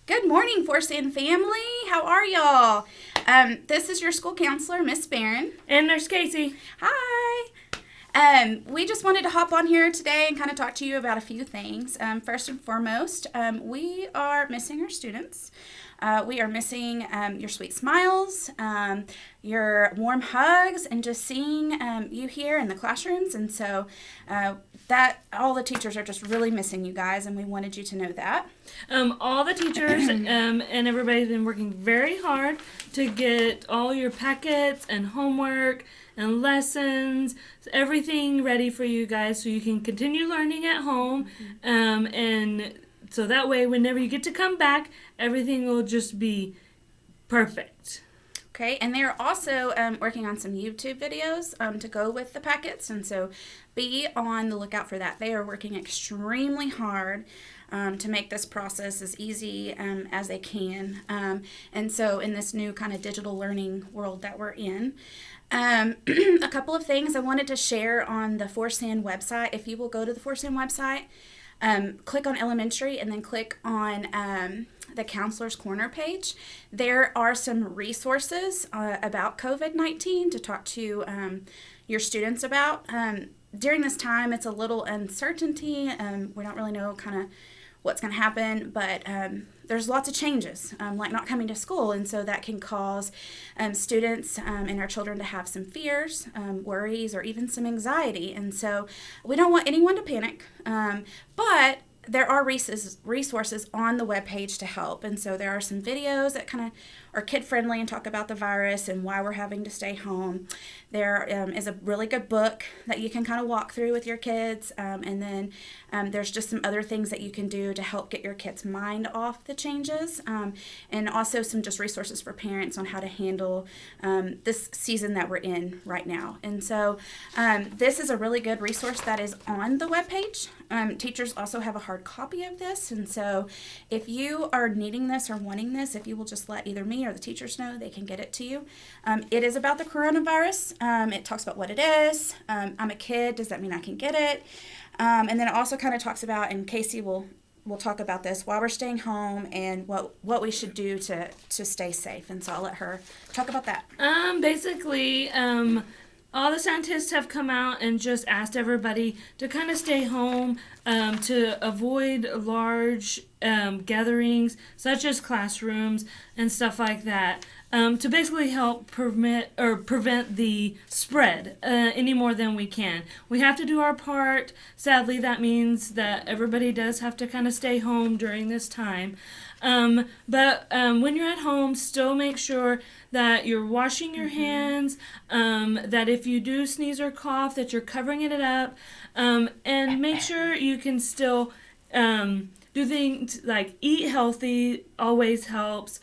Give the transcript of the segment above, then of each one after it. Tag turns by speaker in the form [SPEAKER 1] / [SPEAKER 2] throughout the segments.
[SPEAKER 1] Good morning, Force and family. How are y'all? This is your school counselor, Miss Barron.
[SPEAKER 2] And there's Kaci.
[SPEAKER 1] Hi. We just wanted to hop on here today and kind of talk to you about a few things. First and foremost, we are missing our students. We are missing your sweet smiles, your warm hugs, and just seeing you here in the classrooms. And so that all the teachers are just really missing you guys, and we wanted you to know that.
[SPEAKER 2] All the teachers and everybody's been working very hard to get all your packets and homework and lessons, everything ready for you guys so you can continue learning at home. And so that way, whenever you get to come back, everything will just be perfect.
[SPEAKER 1] Okay, and they're also working on some YouTube videos to go with the packets, and so be on the lookout for that. They are working extremely hard to make this process as easy as they can, and so in this new kind of digital learning world that we're in. A couple of things I wanted to share on the Forsan website. If you will go to the Forsan website, click on elementary and then click on the Counselor's Corner page. There are some resources about COVID-19 to talk to your students about. During this time, it's a little uncertainty. We don't really know kind of what's going to happen, but there's lots of changes, like not coming to school, and so that can cause students and our children to have some fears, worries, or even some anxiety, and so we don't want anyone to panic, but there are resources on the webpage to help, and so there are some videos that kind of are kid-friendly and talk about the virus and why we're having to stay home. There is a really good book that you can kind of walk through with your kids, and then there's just some other things that you can do to help get your kids' mind off the changes, and also some just resources for parents on how to handle this season that we're in right now. And so this is a really good resource that is on the webpage. Teachers also have a hard copy of this, and so if you are needing this or wanting this, if you will just let either me or the teachers know, they can get it to you. It is about the coronavirus. It talks about what it is. I'm a kid. Does that mean I can get it? And then it also kind of talks about, and Kaci will talk about this, while we're staying home and what we should do to stay safe. And so I'll let her talk about that.
[SPEAKER 2] Basically, all the scientists have come out and just asked everybody to kind of stay home, to avoid large gatherings, such as classrooms and stuff like that, to basically help prevent the spread any more than we can. We have to do our part. Sadly, that means that everybody does have to kind of stay home during this time. But when you're at home, still make sure that you're washing your hands, that if you do sneeze or cough, that you're covering it up, and make sure you can still do things like eat healthy, always helps,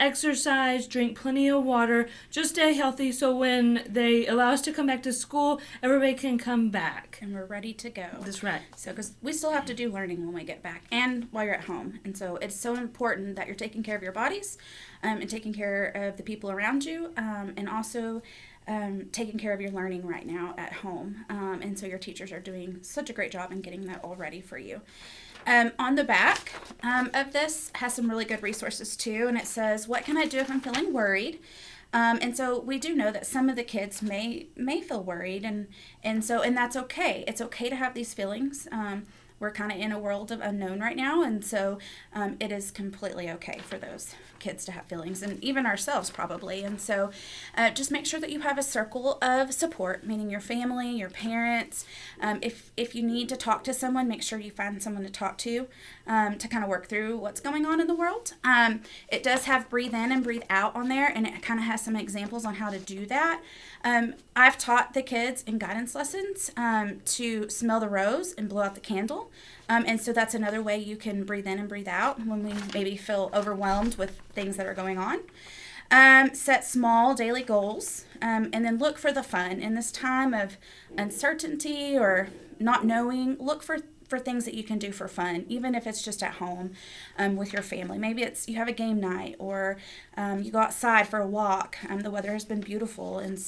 [SPEAKER 2] exercise, drink plenty of water, just stay healthy so when they allow us to come back to school, everybody can come back.
[SPEAKER 1] And we're ready to go.
[SPEAKER 2] That's right.
[SPEAKER 1] So, because we still have to do learning when we get back and while you're at home. And so it's so important that you're taking care of your bodies and taking care of the people around you, and also taking care of your learning right now at home. And so your teachers are doing such a great job in getting that all ready for you. On the back of this has some really good resources too, and it says, what can I do if I'm feeling worried? And so we do know that some of the kids may feel worried, and that's okay. It's okay to have these feelings. We're kind of in a world of unknown right now, and so it is completely okay for those kids to have feelings, and even ourselves probably. And so just make sure that you have a circle of support, meaning your family, your parents. If you need to talk to someone, make sure you find someone to talk to kind of work through what's going on in the world. It does have breathe in and breathe out on there, and it kind of has some examples on how to do that. I've taught the kids in guidance lessons to smell the rose and blow out the candle. And so that's another way you can breathe in and breathe out when we maybe feel overwhelmed with things that are going on. Set small daily goals, and then look for the fun. In this time of uncertainty or not knowing, look for things that you can do for fun, even if it's just at home with your family. Maybe it's you have a game night, or you go outside for a walk. The weather has been beautiful, and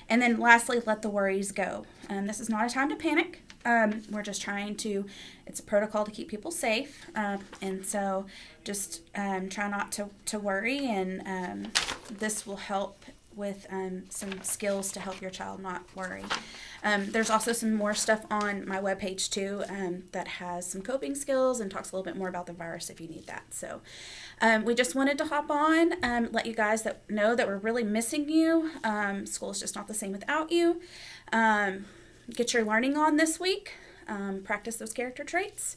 [SPEAKER 1] then lastly, let the worries go. This is not a time to panic. We're just trying to, it's a protocol to keep people safe. And so just try not to worry. And this will help with some skills to help your child not worry. There's also some more stuff on my webpage too that has some coping skills and talks a little bit more about the virus if you need that. So we just wanted to hop on, let you guys know that we're really missing you. School's just not the same without you. Get your learning on this week. Practice those character traits.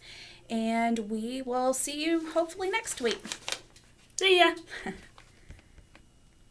[SPEAKER 1] And we will see you hopefully next week.
[SPEAKER 2] See ya.